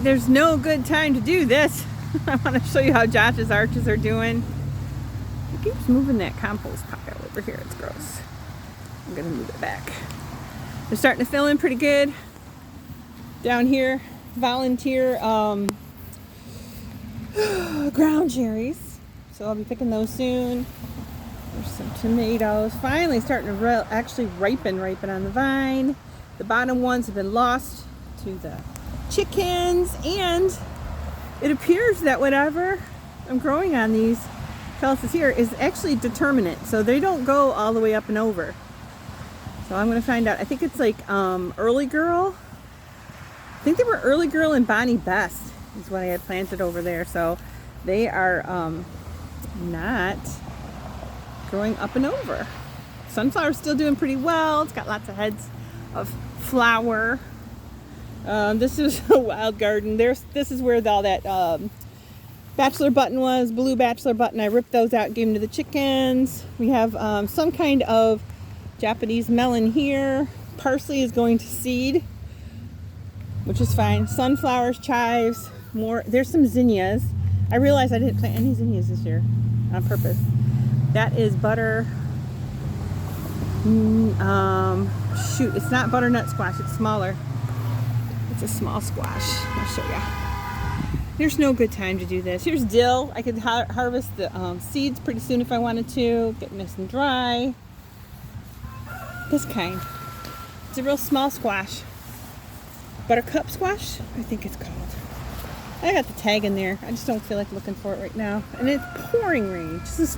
there's no good time to do this. I want to show you how Josh's arches are doing. He keeps moving that compost pile over here. It's gross. I'm gonna move it back. They're starting to fill in pretty good. Down here, volunteer ground cherries. So I'll be picking those soon. There's some tomatoes. Finally starting to actually ripen on the vine. The bottom ones have been lost to the chickens, and it appears that whatever I'm growing on these trellises here is actually determinate, so they don't go all the way up and over. So I'm going to find out. I think it's like Early Girl. I think they were Early Girl and Bonnie Best is what I had planted over there. So they are not growing up and over. Sunflower's still doing pretty well. It's got lots of heads of flower. This is a wild garden. This is where all that bachelor button was, blue bachelor button. I ripped those out and gave them to the chickens. We have some kind of Japanese melon here. Parsley is going to seed, which is fine. Sunflowers, chives, more. There's some zinnias. I realized I didn't plant any zinnias this year on purpose. That is butter. Shoot, it's not butternut squash. It's smaller. It's a small squash. I'll show you. There's no good time to do this. Here's dill. I could harvest the seeds pretty soon if I wanted to. Get nice and dry. This kind. It's a real small squash. Buttercup squash, I think it's called. I got the tag in there. I just don't feel like looking for it right now. And it's pouring rain. Just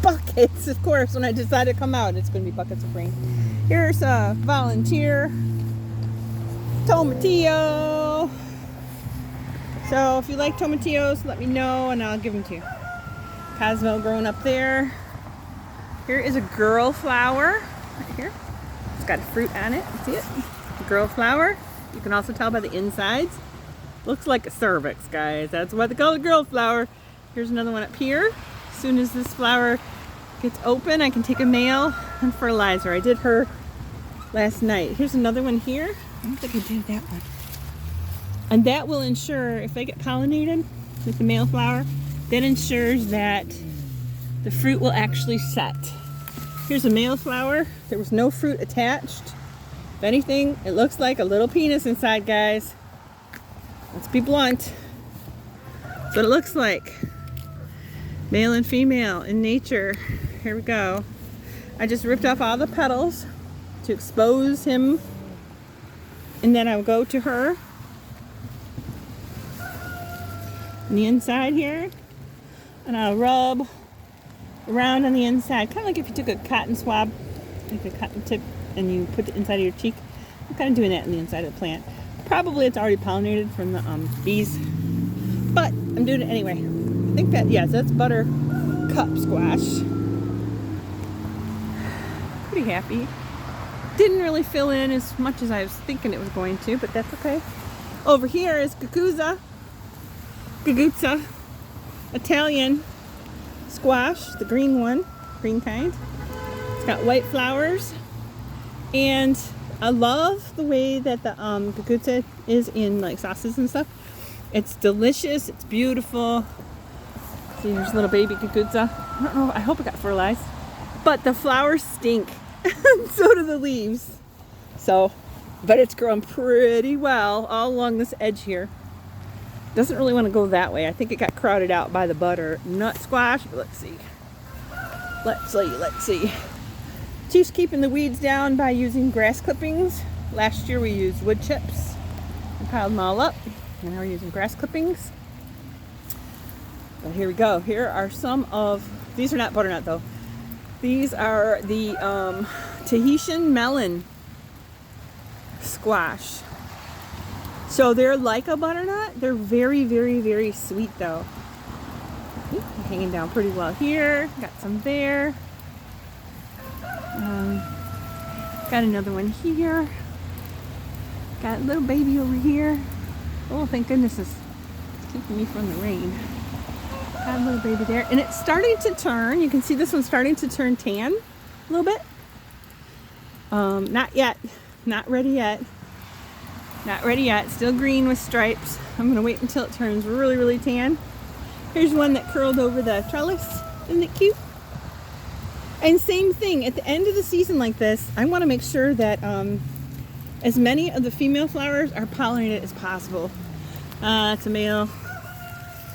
buckets, of course. When I decide to come out, it's going to be buckets of rain. Here's a volunteer tomatillo. So if you like tomatillos, let me know and I'll give them to you. Cosmo growing up there. Here is a girl flower right here. It's got a fruit on it. See it? A girl flower. You can also tell by the insides. Looks like a cervix, guys. That's why they call it girl flower. Here's another one up here. As soon as this flower gets open, I can take a male and fertilize her. I did her last night. Here's another one here. I don't think I did that one. And that will ensure, if they get pollinated with the male flower, that ensures that the fruit will actually set. Here's a male flower. There was no fruit attached. If anything, it looks like a little penis inside, guys. Let's be blunt. That's what it looks like. Male and female in nature. Here we go. I just ripped off all the petals to expose him. And then I'll go to her. On the inside here. And I'll rub around on the inside. Kind of like if you took a cotton swab, like a cotton tip, and you put it inside of your cheek. I'm kind of doing that on the inside of the plant. Probably it's already pollinated from the bees. But I'm doing it anyway. I think that, yes, that's buttercup squash. Pretty happy. Didn't really fill in as much as I was thinking it was going to, but that's okay. Over here is Gaguzza, Italian squash, the green one, green kind. It's got white flowers, and I love the way that the Gaguzza is in like sauces and stuff. It's delicious. It's beautiful. See, here's little baby Gaguzza. I don't know. I hope it got fertilized, but the flowers stink. So do the leaves. So, but it's growing pretty well all along this edge here. Doesn't really want to go that way. I think it got crowded out by the butternut squash. But let's see. Let's see. Chief's keeping the weeds down by using grass clippings. Last year we used wood chips and piled them all up. And now we're using grass clippings. But here we go. Here are some of, these are not butternut though. These are the Tahitian melon squash. So they're like a butternut. They're very, very, very sweet though. Hanging down pretty well here. Got some there. Got another one here. Got a little baby over here. Oh, thank goodness it's keeping me from the rain. Got a little baby there. And it's starting to turn. You can see this one's starting to turn tan a little bit. Not yet. Not ready yet. Not ready yet, still green with stripes. I'm gonna wait until it turns really, really tan. Here's one that curled over the trellis. Isn't it cute? And same thing, at the end of the season like this, I wanna make sure that as many of the female flowers are pollinated as possible. It's a male,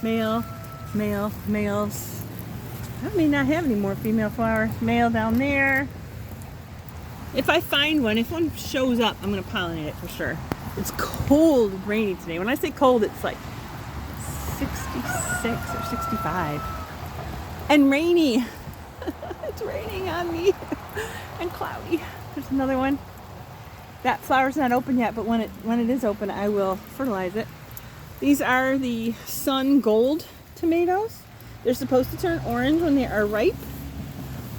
male, male, males. I may not have any more female flowers. Male down there. If I find one, if one shows up, I'm gonna pollinate it for sure. It's cold and rainy today. When I say cold, it's like 66 or 65. And rainy. It's raining on me. And cloudy. There's another one. That flower's not open yet, but when it is open, I will fertilize it. These are the sun gold tomatoes. They're supposed to turn orange when they are ripe.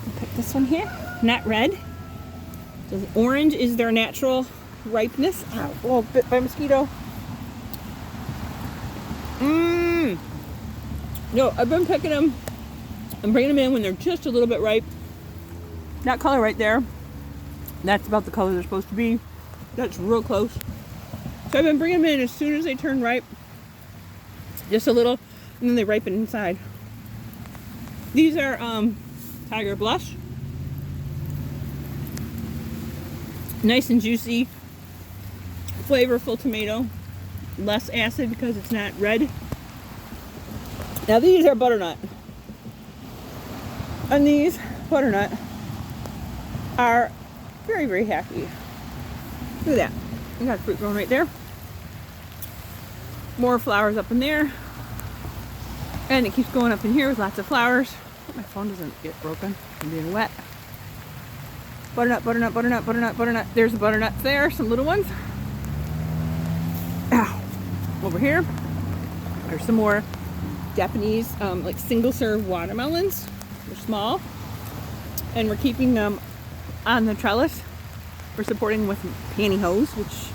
I'll pick this one here. Not red. So orange is their natural ripeness. Ow, oh, bit by a mosquito. No, I've been picking them. I'm bringing them in when they're just a little bit ripe. That color right there, that's about the color they're supposed to be. That's real close. So I've been bringing them in as soon as they turn ripe. Just a little, and then they ripen inside. These are Tiger Blush. Nice and juicy, flavorful tomato. Less acid because it's not red. Now these are butternut. And these butternut are very, very happy. Look at that. We got fruit growing right there. More flowers up in there. And it keeps going up in here with lots of flowers. Hope my phone doesn't get broken from being wet. Butternut, butternut, butternut, butternut, butternut. There's the butternuts there, some little ones. Ow. Over here, there's some more Japanese, like single serve watermelons. They're small. And we're keeping them on the trellis. We're supporting them with pantyhose, which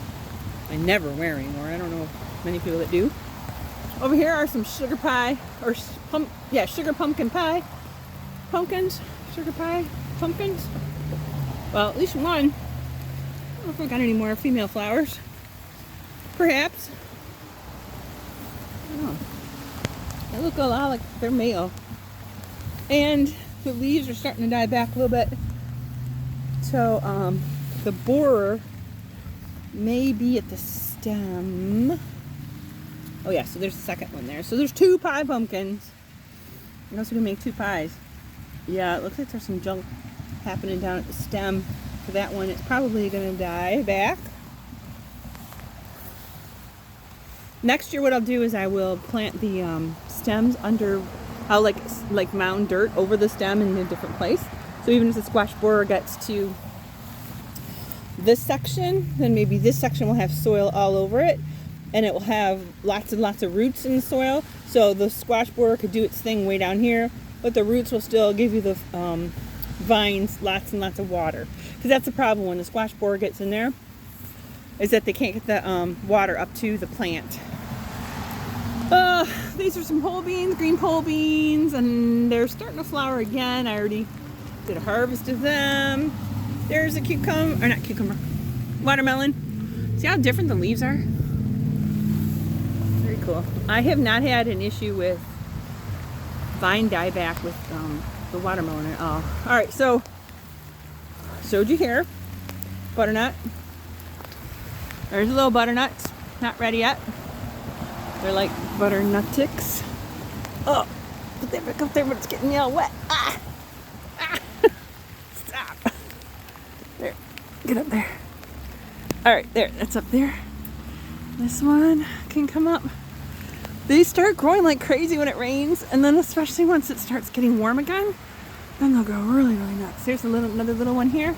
I never wear anymore. I don't know many people that do. Over here are some sugar pie, or sugar pumpkin pie. Pumpkins, sugar pie, pumpkins. Well, at least one. I don't know if I got any more female flowers. Perhaps. I don't know. They look a lot like they're male. And the leaves are starting to die back a little bit. So, the borer may be at the stem. Oh yeah, so there's the second one there. So there's 2 pie pumpkins. I'm also gonna make 2 pies. Yeah, it looks like there's some junk happening down at the stem for that one. It's probably gonna die back. Next year what I'll do is I will plant the stems under, I'll like mound dirt over the stem in a different place. So even if the squash borer gets to this section, then maybe this section will have soil all over it, and it will have lots and lots of roots in the soil. So the squash borer could do its thing way down here, but the roots will still give you the vines lots and lots of water. Because that's the problem when the squash borer gets in there, is that they can't get the water up to the plant. These are some pole beans, green pole beans, and they're starting to flower again. I already did a harvest of them. There's a cucumber, or not cucumber, watermelon. See how different the leaves are? Very cool. I have not had an issue with vine dieback with the watermelon at all. Alright, so showed you here. Butternut. There's little butternuts. Not ready yet. They're like butternutticks. Oh, get that back up there, but it's getting me all wet. Ah! Ah! Stop. There. Get up there. Alright, there. That's up there. This one can come up. They start growing like crazy when it rains, and then especially once it starts getting warm again, then they'll go really, really nuts. There's another little one here.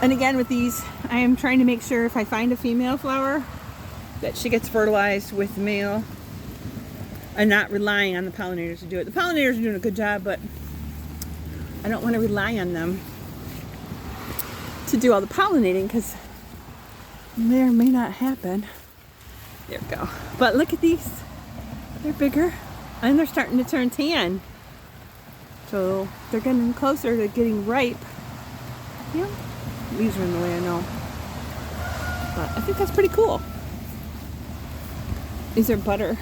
And again, with these, I am trying to make sure if I find a female flower that she gets fertilized with male and not relying on the pollinators to do it. The pollinators are doing a good job, but I don't want to rely on them to do all the pollinating because may or may not happen. There we go. But look at these. They're bigger and they're starting to turn tan. So they're getting closer to getting ripe. Yeah. Leaves are in the way, I know. But I think that's pretty cool. These are butternut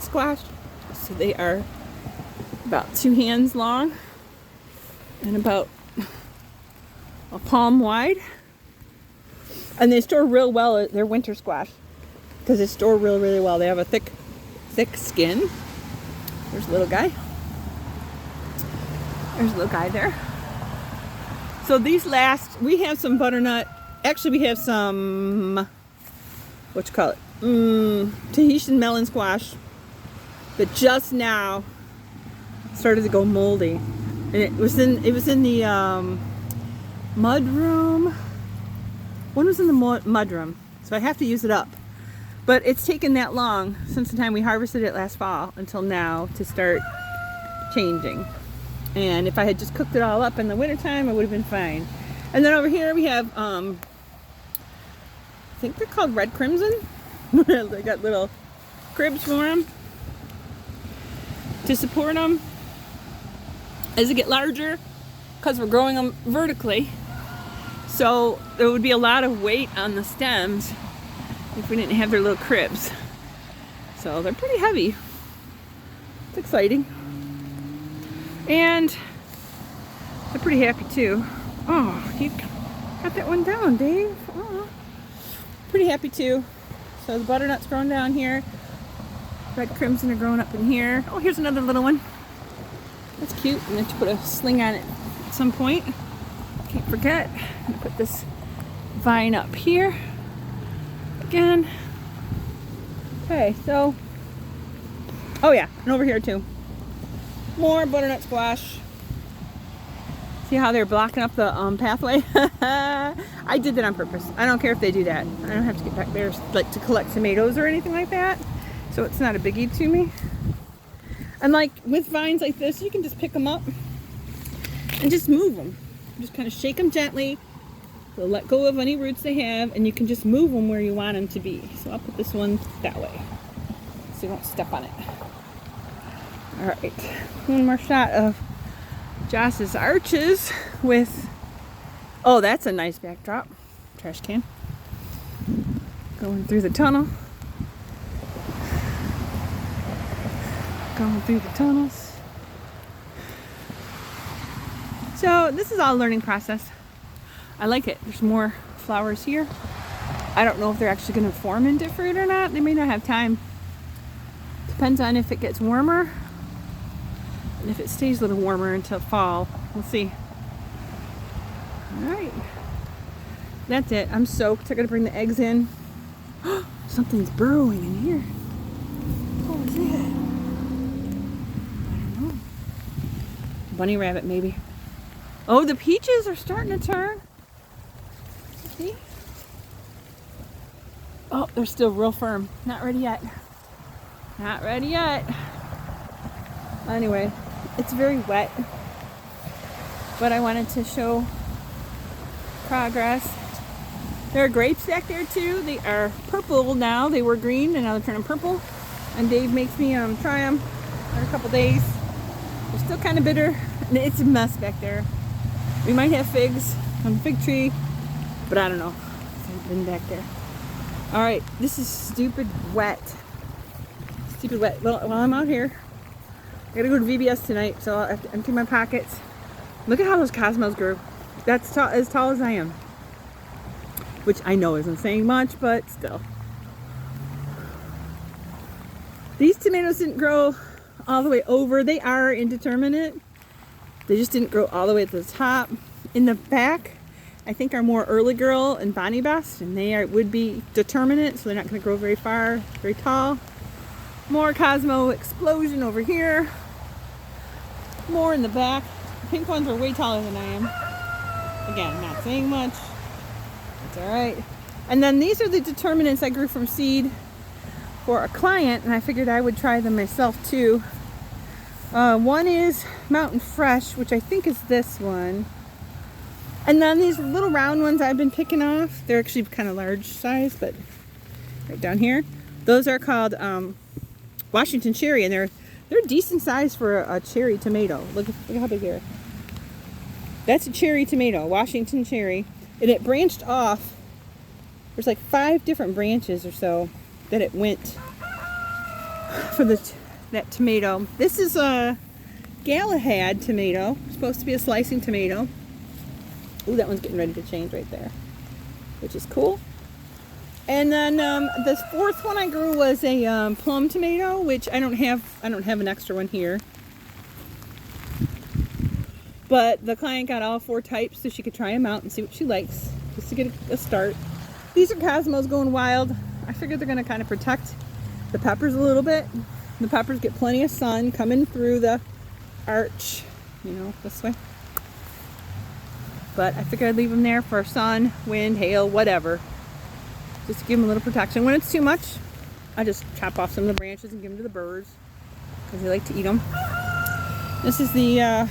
squash. So they are about 2 hands long and about a palm wide. And they store real well. They're winter squash because they store really well. They have a thick skin. There's a little guy. There's a little guy there. So these we have some butternut. Actually, we have some, Tahitian melon squash that just now started to go moldy. And it was in the mud room. One was in the mud room, so I have to use it up. But it's taken that long since the time we harvested it last fall until now to start changing. And if I had just cooked it all up in the wintertime, it would have been fine. And then over here we have, I think they're called red crimson. They got little cribs for them to support them as they get larger, because we're growing them vertically. So there would be a lot of weight on the stems if we didn't have their little cribs. So they're pretty heavy. It's exciting. And they're pretty happy too. Oh, you got that one down, Dave. Oh, pretty happy too. So the butternut's growing down here. Red crimson are growing up in here. Oh, here's another little one. That's cute. I'm going to put a sling on it at some point. Can't forget. I'm going to put this vine up here again. Okay, so, oh yeah, and over here too. More butternut squash. See how they're blocking up the pathway? I did that on purpose. I don't care if they do that. I don't have to get back there like to collect tomatoes or anything like that. So it's not a biggie to me. And like with vines like this, you can just pick them up and just move them. Just kind of shake them gently. They'll let go of any roots they have, and you can just move them where you want them to be. So I'll put this one that way so you don't step on it. All right, one more shot of Joss's arches with, oh, that's a nice backdrop. Trash can. Going through the tunnel. Going through the tunnels. So this is all a learning process. I like it. There's more flowers here. I don't know if they're actually going to form into fruit or not. They may not have time. Depends on if it gets warmer. And if it stays a little warmer until fall. We'll see. Alright. That's it. I'm soaked. I gotta bring the eggs in. Something's burrowing in here. What was that? I don't know. Bunny rabbit, maybe. Oh, the peaches are starting to turn. See? Oh, they're still real firm. Not ready yet. Not ready yet. Anyway, it's very wet. But I wanted to show progress. There are grapes back there too. They are purple now. They were green and now they're turning purple. And Dave makes me try them in a couple days. They're still kind of bitter. And it's a mess back there. We might have figs on the fig tree, but I don't know. I've been back there. All right, this is stupid wet. Stupid wet. Well, while I'm out here, I gotta go to VBS tonight, so I'll have to empty my pockets. Look at how those cosmos grew. That's as tall as I am. Which I know isn't saying much, but still. These tomatoes didn't grow all the way over. They are indeterminate. They just didn't grow all the way at the top. In the back, I think are more Early Girl and Bonnie Best, and they would be determinate, so they're not going to grow very far, very tall. More Cosmo Explosion over here. More in the back. The pink ones are way taller than I am. Again, not saying much. It's alright. And then these are the determinants I grew from seed for a client, and I figured I would try them myself too. One is Mountain Fresh, which I think is this one. And then these little round ones I've been picking off. They're actually kind of large size, but right down here. Those are called Washington Cherry, and they're decent size for a cherry tomato. Look how big they are. That's a cherry tomato, Washington Cherry. And it branched off There's like 5 different branches or so that it went for that tomato. This is a Galahad tomato. It's supposed to be a slicing tomato. Ooh, that one's getting ready to change right there, which is cool. And then the 4th one I grew was a plum tomato, which I don't have an extra one here. But the client got all 4 types so she could try them out and see what she likes, just to get a start. These are cosmos going wild. I figured they're going to kind of protect the peppers a little bit. The peppers get plenty of sun coming through the arch, you know, this way. But I figured I'd leave them there for sun, wind, hail, whatever. Just to give them a little protection. When it's too much, I just chop off some of the branches and give them to the birds, because they like to eat them. This is the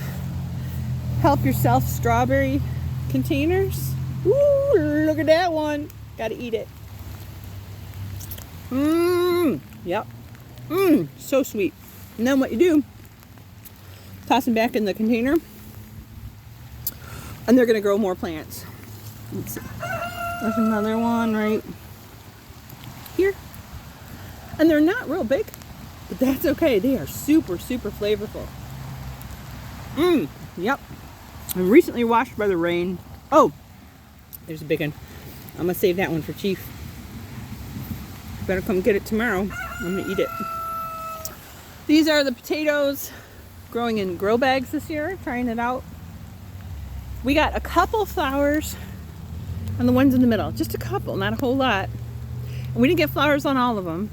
help yourself strawberry containers. Ooh, look at that one. Gotta eat it. Yep. So sweet. And then what you do, toss them back in the container, and they're gonna grow more plants. Let's see. There's another one right here. And they're not real big, but that's okay. They are super, super flavorful. Yep. I'm recently washed by the rain. Oh, there's a big one. I'm gonna save that one for Chief. Better come get it tomorrow. I'm gonna eat it. These are the potatoes growing in grow bags this year, trying it out. We got a couple flowers on the ones in the middle, just a couple, not a whole lot. And we didn't get flowers on all of them.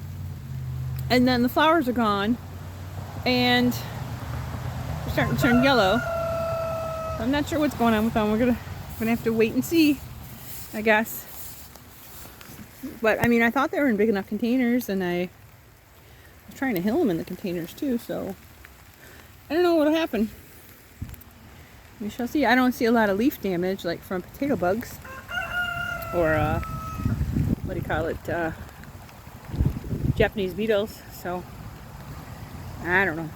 And then the flowers are gone, and they're starting to turn yellow. I'm not sure what's going on with them. We're gonna have to wait and see, I guess. But I mean, I thought they were in big enough containers, and I was trying to hill them in the containers too. So I don't know what'll happen. We shall see. I don't see a lot of leaf damage, like from potato bugs, or what do you call it? Japanese beetles. So I don't know.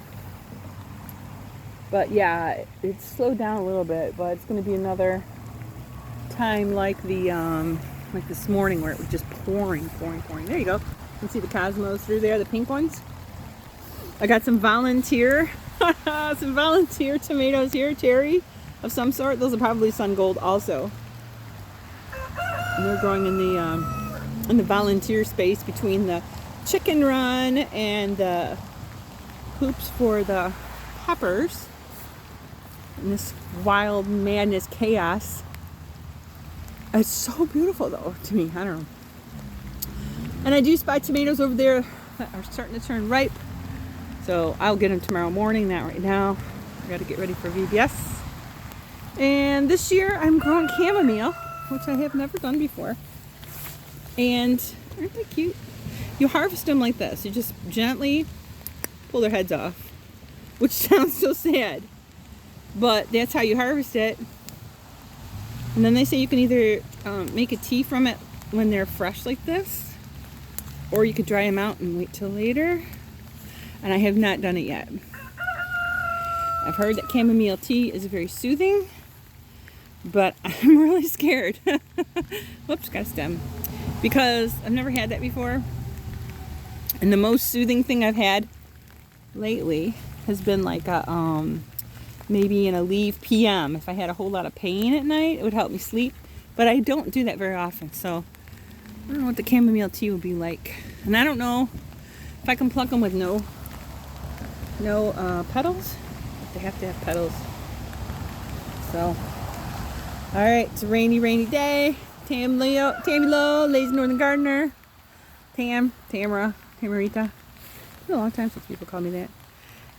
But yeah, it's slowed down a little bit, but it's going to be another time like like this morning, where it was just pouring. There you go. You can see the cosmos through there, the pink ones. I got some volunteer tomatoes here, cherry of some sort. Those are probably sun gold also. And they're growing in the volunteer space between the chicken run and the hoops for the peppers. And this wild madness chaos. It's so beautiful though to me. I don't know. And I do spy tomatoes over there that are starting to turn ripe. So I'll get them tomorrow morning, not right now. I got to get ready for VBS. And this year I'm growing chamomile, which I have never done before. And aren't they cute? You harvest them like this. You just gently pull their heads off, which sounds so sad. But that's how you harvest it. And then they say you can either make a tea from it when they're fresh like this, or you could dry them out and wait till later. And I have not done it yet. I've heard that chamomile tea is very soothing, but I'm really scared. Whoops, got a stem. Because I've never had that before. And the most soothing thing I've had lately has been like a maybe an Aleve PM. If I had a whole lot of pain at night, it would help me sleep. But I don't do that very often, so I don't know what the chamomile tea will be like. And I don't know if I can pluck them with no petals. They have to have petals. So, all right, it's a rainy day. Tammy Lowe, Lazy Northern Gardener. Tamarita. It's been a long time since people call me that.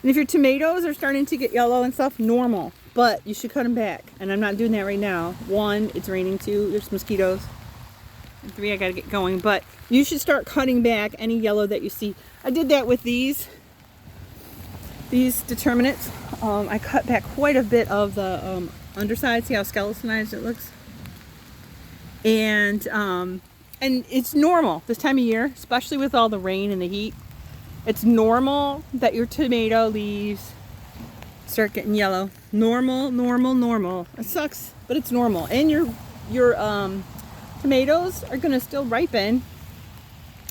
And if your tomatoes are starting to get yellow and stuff, normal. But you should cut them back. And I'm not doing that right now. 1, it's raining. 2, there's mosquitoes. And 3, I gotta get going. But you should start cutting back any yellow that you see. I did that with these determinants. I cut back quite a bit of the underside. See how skeletonized it looks? And it's normal this time of year, especially with all the rain and the heat. It's normal that your tomato leaves start getting yellow. Normal. It sucks, but it's normal. And your tomatoes are gonna still ripen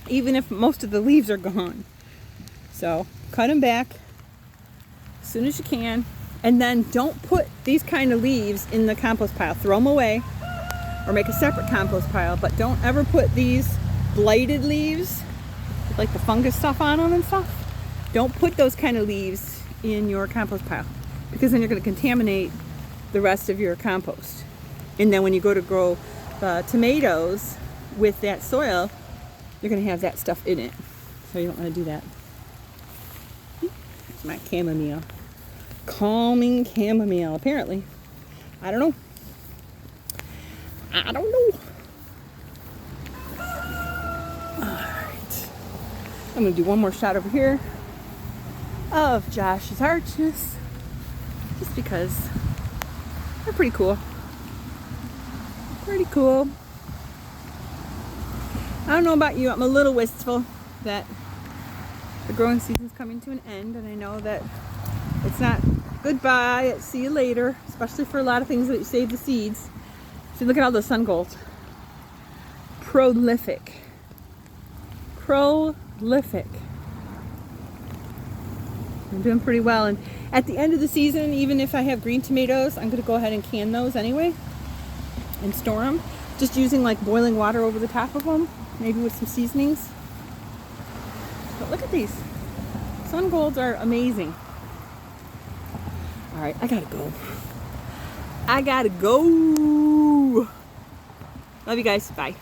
even if most of the leaves are gone. So cut them back as soon as you can, and then don't put these kind of leaves in the compost pile. Throw them away or make a separate compost pile, but don't ever put these blighted leaves with like the fungus stuff on them and stuff. Don't put those kind of leaves in your compost pile, because then you're going to contaminate the rest of your compost. And then when you go to grow tomatoes with that soil, you're going to have that stuff in it. So you don't want to do that. It's my chamomile. Calming chamomile, apparently. I don't know. Alright. I'm going to do one more shot over here of Josh's arches, just because they're pretty cool. Pretty cool. I don't know about you, I'm a little wistful that the growing season's coming to an end, and I know that it's not goodbye, it's see you later, especially for a lot of things that you save the seeds. See, look at all those sun golds. Prolific. Prolific. I'm doing pretty well, and at the end of the season, even if I have green tomatoes, I'm going to go ahead and can those anyway and store them, just using like boiling water over the top of them, maybe with some seasonings. But look at these. Sun golds are amazing. All right, I gotta go. Love you guys. Bye.